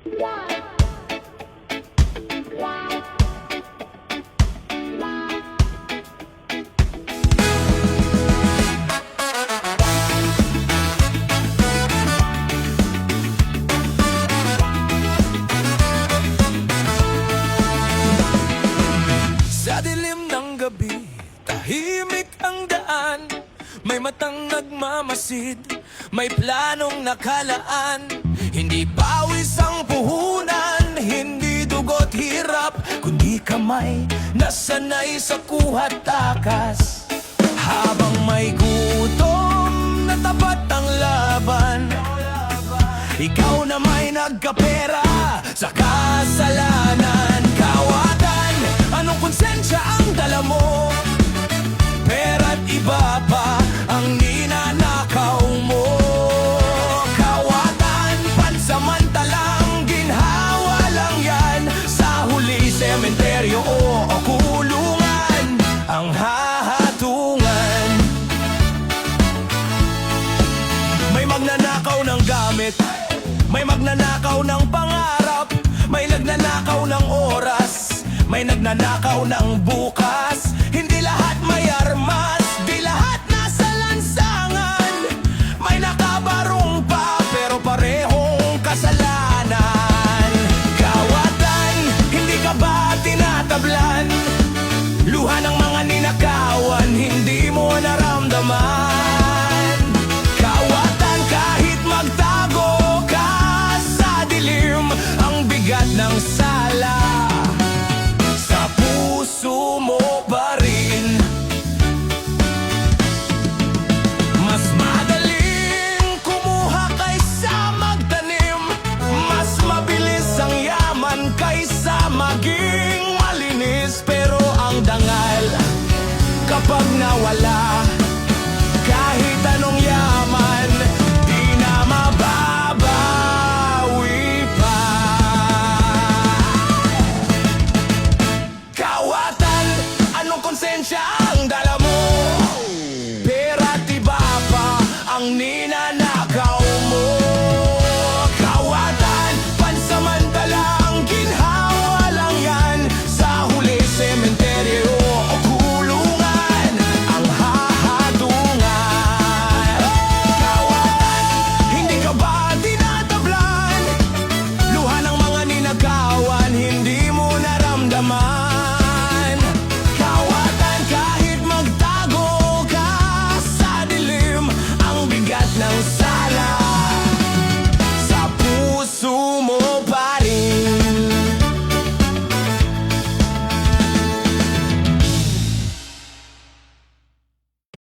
Sa dilim ng gabi, tahimik ang daan. May matang nagmamasid, may planong nakalaan. Hindi pawis ang puhunan, hindi dugot hirap, kundi kamay na sanay sa kuha't takas. Habang may gutom na tapat ang laban, ikaw na may nagkapera sa kasalanan. Kawatan, anong konsensya ang dala mo? Pera't iba pa ang ninanakaw mo. Kawatan, pansamantalang ginhawa lang yan. Sa huli, sementeryo o kulungan ang hahatungan. May magnanakaw ng gamit, may magnanakaw ng pangarap, may nagnanakaw ng oras, may nagnanakaw ng bukas. Hindi lahat may armas, di lahat nasa lansangan. May nakabarong pa, pero parehong kasalanan. Kawatan, hindi ka ba tinatablan? Luha ng mga ninakawan, hindi mo naramdaman. Kawatan, kahit magtago ka sa dilim, ang bigat ng sala sa puso mo pa rin. Mas madaling kumuha kaysa magtanim, mas mabilis ang yaman kaysa maging malinis. Pero ang dangal kapag nawala,